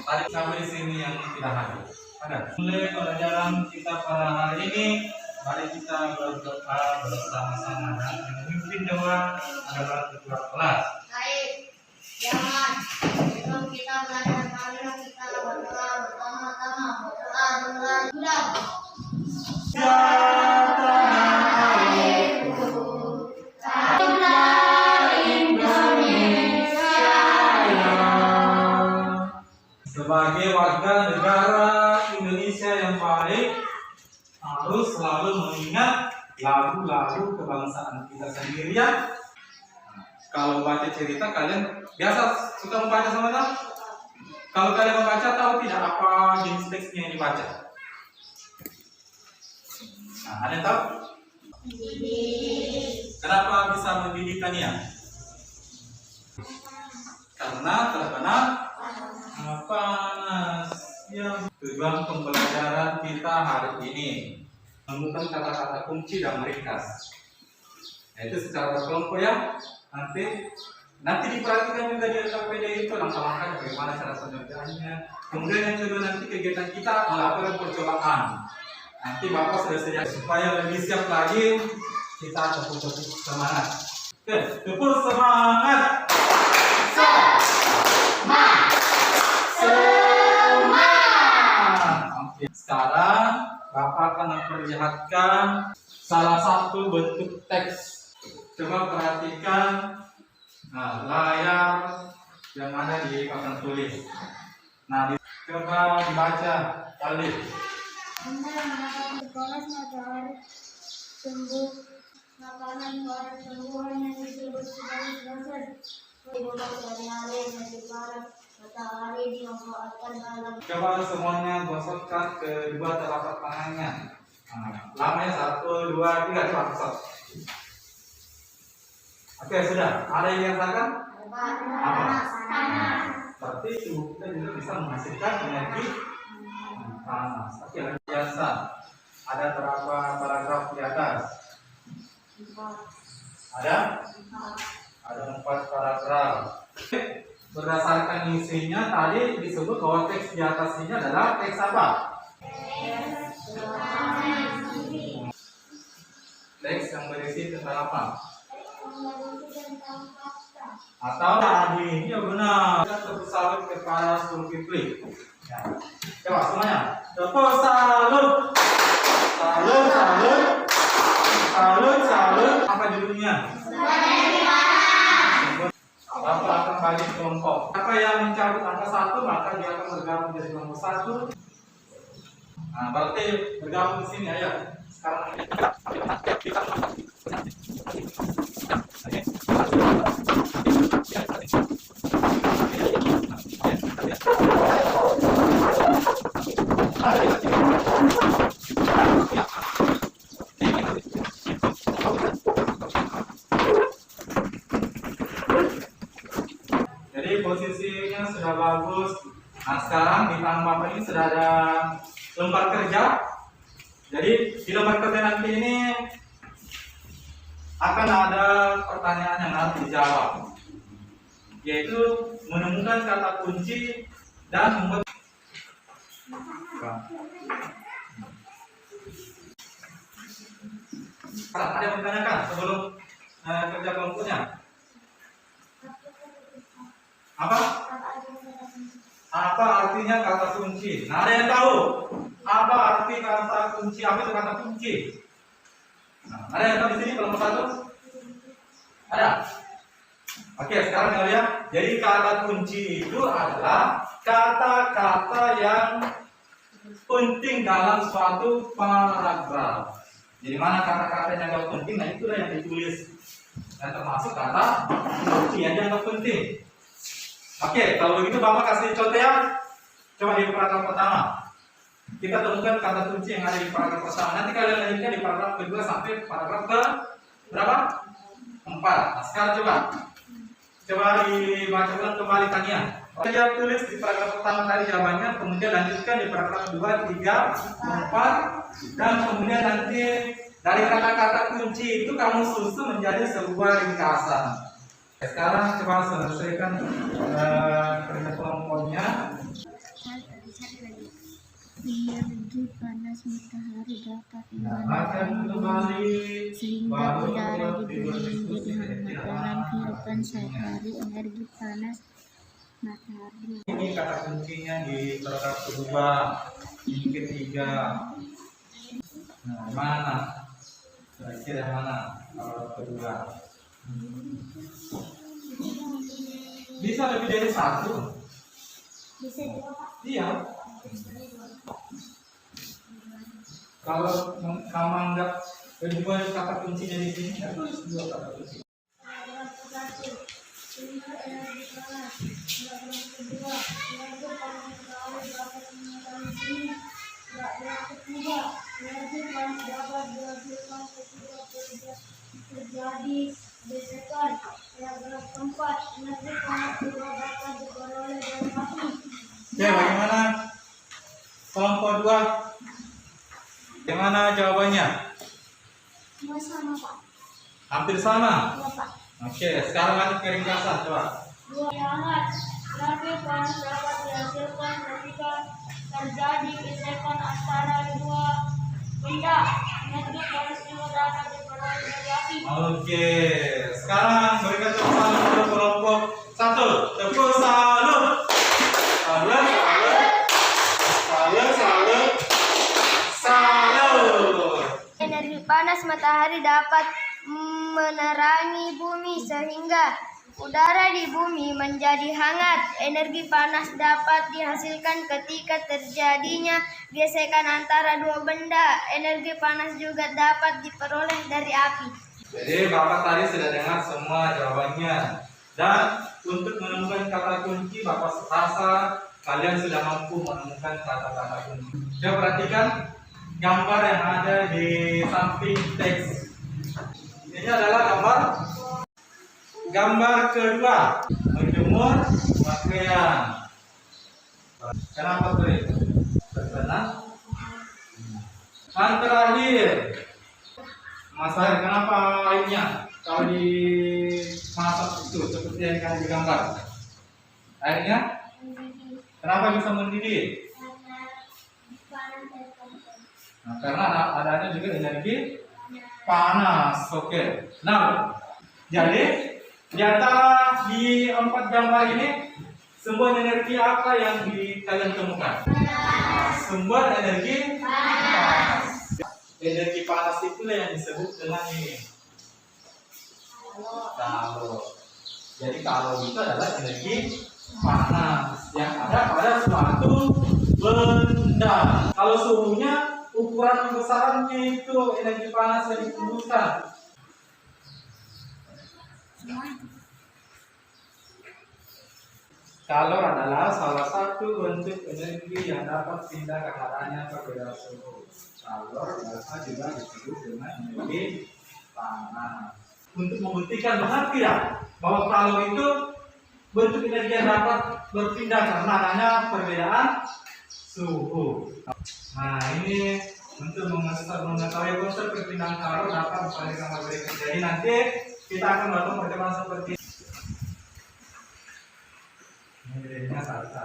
Tadi sampai sini yang tidak hadir. Ada. Mulai pelajaran kita pada hari ini, mari kita berdoa bersama-sama dan memimpin doa adalah ketua kelas. Baik, jangan sebelum kita belajar marilah kita berdoa bersama-sama. Berdoa. Sebagai warga negara Indonesia yang baik, harus selalu mengingat lagu-lagu kebangsaan kita sendiri ya. Kalau baca cerita, kalian biasa suka membaca sama-sama? Kalau kalian membaca, tahu tidak apa jenis teksnya yang dibaca? Nah, ada yang tahu? Kenapa bisa mendidikkannya? Karena terkena panas. Ya, tujuan pembelajaran kita hari ini menemukan kata-kata kunci dan ringkas. Yaitu secara berkelompok ya. Nanti diperhatikan juga di LKPD itu langkah-langkahnya bagaimana cara pengerjaannya. Kemudian yang kedua nanti kegiatan kita melakukan percobaan. Nanti Bapak sudah sedia supaya lebih siap lagi kita tepuk-tepuk semangat. Oke, tepuk semangat. Sekarang Bapak akan memperlihatkan salah satu bentuk teks. Coba perhatikan layar yang ada di papan tulis. Nah, coba dibaca Alif. Anda mengatakan sekolah matahari sembuh makanan barat sembuhan yang disebut sebagai proses dibuka dari hari menuju barat matahari dimanfaatkan dalam. Coba semuanya gosokkan kedua telapak tangannya. Lamanya 1, 2, 3 coba gosok. Oke, sudah. Ada yang dirasakan? Panas. Berarti tubuh kita juga bisa menghasilkan energi panas. Oke, biasa. Ada berapa paragraf di atas? Ada 4 paragraf. Berdasarkan isinya tadi disebut bahwa teks di atas ini adalah teks apa? Teks yang berisi tentang apa? Atau tadi ya benar. Kita tepuk salut kepada Zulkifli. Ya. Coba semuanya. Tepuk salut. Salut. Apa judulnya? Bapak akan bagi kelompok. Siapa yang mencabut angka 1 maka dia akan bergabung menjadi kelompok 1. Nah, berarti bergabung di sini ayo. Sekarang jadi posisinya sudah bagus. Nah, sekarang di tangan Bapak ini sudah ada lembar kerja. Jadi di lembar kerja nanti ini akan ada pertanyaan yang harus dijawab, yaitu menemukan kata kunci dan membuat. Ada yang bertanyakan sebelum kerja kelompoknya? Apa artinya kata kunci? Nah, ada yang tahu apa arti kata kunci? Apa itu kata kunci? Nah, ada yang tahu di sini kelompok 1? Ada? Oke, sekarang kita lihat. Jadi kata kunci itu adalah kata-kata yang penting dalam suatu paragraf. Jadi mana kata-kata yang dianggap penting, nah itulah yang ditulis. Dan termasuk kata kunci yang dianggap penting. Oke, kalau begitu Bapak kasih contoh ya. Coba di paragraf pertama. Kita temukan kata kunci yang ada di paragraf pertama. Nanti kalian lanjutkan di paragraf kedua sampai paragraf ke berapa? 4. Nah, sekarang coba dibaca ulang kembali tanya. Kita tulis di paragraf pertama tadi jawabannya, kemudian lanjutkan di paragraf 2, 3, 4, dan kemudian nanti dari kata-kata kunci itu kamu susun menjadi sebuah ringkasan. Sekarang coba selesaikan kerja kelompoknya. Energi panas matahari dapat Akan kembali sehingga udara di bumi menjadi hangat dalam kehidupan sehari-hari. Energi panas matahari. Ini kata kuncinya di paragraf kedua, yang ketiga. Nah, mana? Kira-kira mana paragraf kedua? Bisa lebih dari satu? Bisa juga Pak. Iya. Kalau kamu anggap kedua kata kuncinya di sini, ya tulis dua kata kunci. Paragraf satu. Sehingga energi panas. Paragraf kedua. Energi panas matahari dapat mengurangi bumi. Paragraf ketiga. Energi panas dapat dihasilkan ketika terjadi gesekan. Paragraf keempat. Energi panas juga dapat diperoleh dari api. Oke, bagaimana kelompok dua? Bagaimana jawabannya? Semua sama Pak. Hampir sama. Iya Pak. Oke, sekarang lanjut ke ringkasan coba. Dua hangat. Energi panas dapat dihasilkan ketika terjadi gesekan antara dua benda. Energi panas juga dapat diperoleh dari api. Oke, sekarang berikan tepuk tangan untuk kelompok satu. Tepuk salut. Salut, salut. Salut, salut. Salut. Energi panas matahari dapat menerangi bumi sehingga udara di bumi menjadi hangat. Energi panas dapat dihasilkan ketika terjadinya gesekan antara dua benda. Energi panas juga dapat diperoleh dari api. Jadi Bapak tadi sudah dengar semua jawabannya. Dan untuk menemukan kata kunci, Bapak rasa kalian sudah mampu menemukan kata-kata kunci. Coba perhatikan gambar yang ada di samping teks. Ini adalah gambar kedua, menjemur pakaian. Kenapa tulis? Karena yang terakhir, Mas Hari, kenapa airnya kalau dimasak itu seperti yang kalian digambar? Airnya kenapa bisa mendidih? Nah, karena adanya juga energi panas. Oke. Nah, jadi di antara di 4 gambar ini sumber energi apa yang kalian temukan? Sumber energi panas. Energi panas itulah yang disebut dengan ini. Kalau. Jadi kalau itu adalah energi panas yang ada pada suatu benda. Kalau suhunya, ukuran besarannya itu energi panas yang ditimbulkan. Kalor adalah salah satu bentuk energi yang dapat pindah karena adanya perbedaan suhu. Kalor biasa juga disebut dengan energi panas. Untuk membuktikan benar tidak bahwa kalor itu bentuk energi yang dapat berpindah karena adanya perbedaan suhu. Nah, ini untuk mengetahui konsep perpindahan kalor dapat misalnya gambar berikut. Jadi nanti kita akan melakukan percobaan seperti ini. Ini bedanya saja.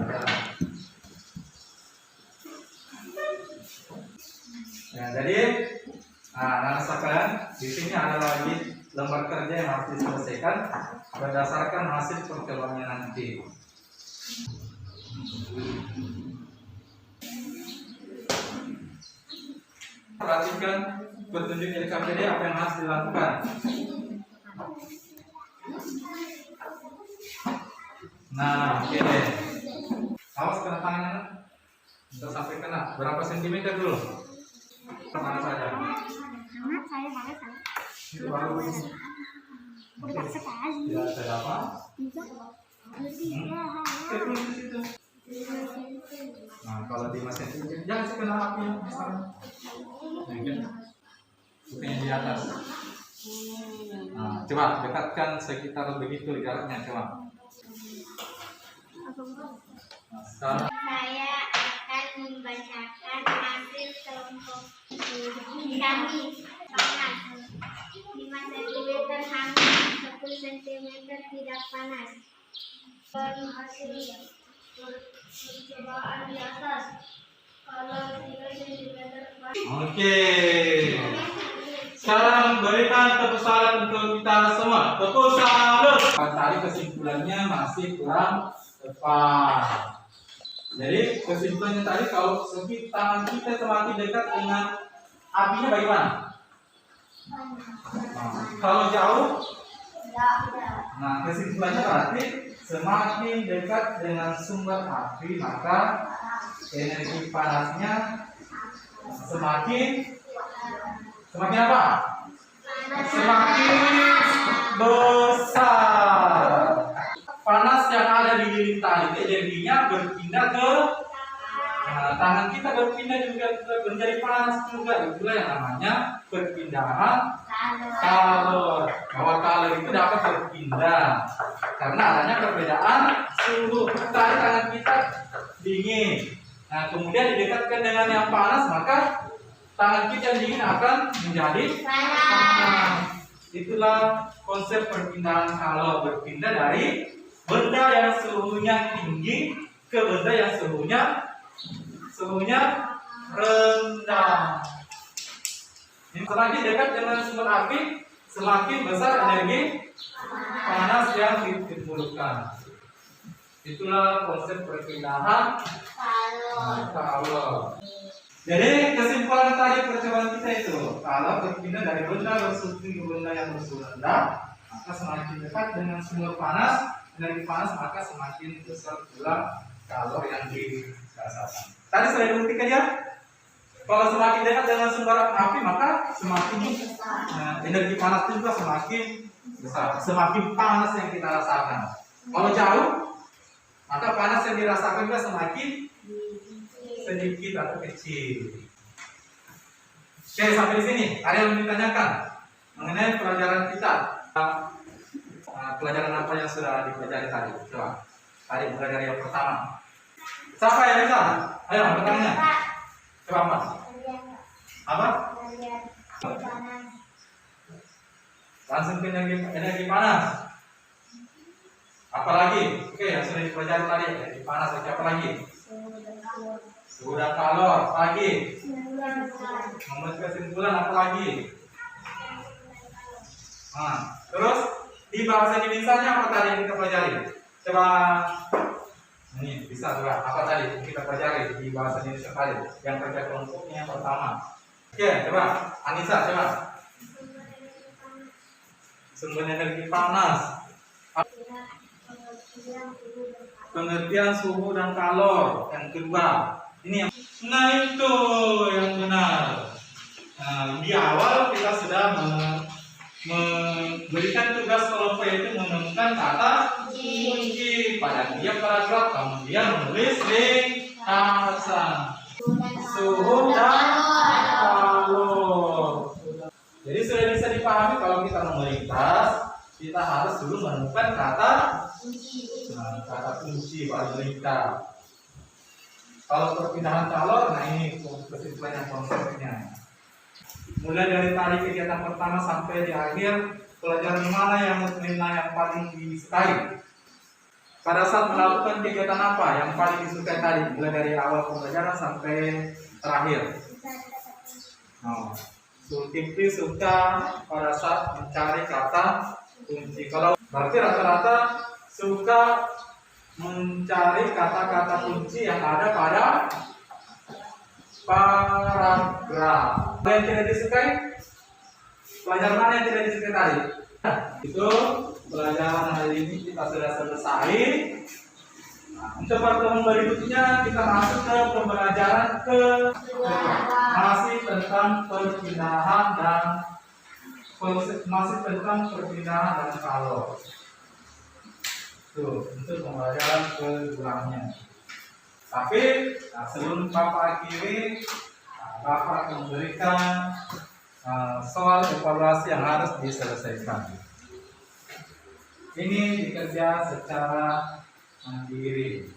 Ya, jadi anak sekalian, di sini ada lagi lembar kerja yang harus diselesaikan berdasarkan hasil percobaannya nanti. Perhatikan petunjuk LKPD apa yang harus dilakukan. Nah, oke deh. Awas kena tangannya. Untuk sampai kena berapa sentimeter dulu? Mana saja? Hangat saya banget kan. Itu baru. Udah sekali. Ya, ada apa? Nah, kalau di mesin ini jangan sekena api sekarang. Bukannya di atas. Nah, coba dekatkan sekitar begitu jaraknya, coba. Nah, sekarang Saya akan membacakan hasil kelompok kami panas 5 cm hangat 10 cm tidak panas. Hasil percobaan di atas. Kalau 3 cm Oke. Sekarang berikan tepuk salut untuk kita semua. Tepuk salut. Tadi kesimpulannya masih kurang tepat. Jadi kesimpulannya tadi kalau segi tangan kita semakin dekat dengan apinya bagaimana? Kalau jauh, nah kesimpulannya berarti semakin dekat dengan sumber api maka energi panasnya semakin apa? Semakin besar. Panas yang ada di lilin tali energinya berpindah ke tangan kita, berpindah juga menjadi panas juga. Itulah yang namanya perpindahan kalor. Bahwa kalor itu dapat berpindah karena adanya perbedaan suhu. Tadi tangan kita dingin, nah kemudian didekatkan dengan yang panas maka tangan kita yang dingin akan menjadi panas. Itulah konsep perpindahan kalor, berpindah dari benda yang suhunya tinggi ke benda yang suhunya rendah. Semakin dekat dengan sumber api, semakin besar energi panas yang ditimbulkan. Itulah konsep perpindahan kalor. Jadi kesimpulan tadi percobaan kita itu, kalau berpindah dari benda bersuhu tinggi ke benda yang bersuhu rendah, maka semakin dekat dengan sumber panas, energi panas, maka semakin besar pula kalor yang dirasakan. Tadi sudah dibuktikan ya, kalau semakin dekat dengan sumber api maka semakin energi panas juga semakin besar, semakin panas yang kita rasakan. Kalau jauh, maka panas yang dirasakan juga semakin sedikit atau kecil. Oke, sampai di sini. Ada yang ditanyakan mengenai pelajaran kita? Pelajaran apa yang sudah dipelajari tadi? Coba. Tadi mulai dari yang pertama. Siapa yang bisa? Ayo, bertanya. Coba apa? Apa? Langsung ke energi panas. Apalagi? Oke, yang sudah dipelajari tadi energi panas. Apa lagi? Suhu dan kalor. Lagi. Membuat kesimpulan apa lagi? Nah, terus di bahasa Indonesia-nya apa tadi yang kita pelajari? Coba ini bisa coba apa tadi yang kita pelajari di bahasa Indonesia tadi? Yang kerja kelompoknya yang pertama. Oke, coba Anissa coba. Sumber energi panas. Pengertian suhu dan kalor yang kedua. Ini yang nah itu yang benar. Nah, di awal kita sudah memberikan tugas kelompok itu menemukan kata kunci pada tiap paragraf, kemudian menulis ringkasan suhu dan kalor. Jadi sudah bisa dipahami kalau kita meringkas, kita harus dulu menemukan kata kunci pada meringkas. Kalau perpindahan kalor, nah ini kesimpulannya konsepnya. Mulai dari tadi kegiatan pertama sampai di akhir, pelajaran mana yang paling disukai? Pada saat melakukan kegiatan apa yang paling disukai tadi? Mulai dari awal pembelajaran sampai terakhir. Zulkifli suka pada saat mencari kata kunci. Kalau berarti rata-rata suka mencari kata-kata kunci yang ada pada paragraf. Yang tidak disukai? Pelajaran mana yang tidak disukai tadi? Itu pelajaran hari ini kita sudah selesai. Untuk pertemuan berikutnya kita masuk ke pembelajaran masih tentang perpindahan dan kalor. Tuh, untuk pembelajaran keduanya. Tapi sebelum Bapak akhiri, Bapak akan memberikan soal evaluasi yang harus diselesaikan. Ini dikerja secara mandiri.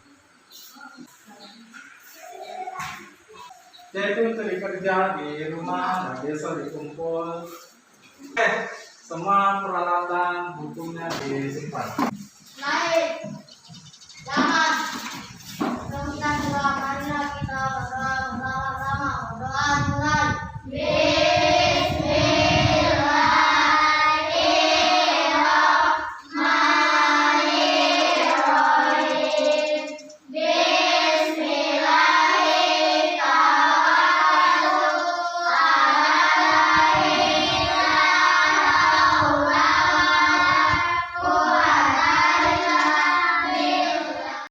Jadi untuk dikerja di rumah dan besok dikumpul. Semua peralatan bukunya disimpan. Naik, jangan.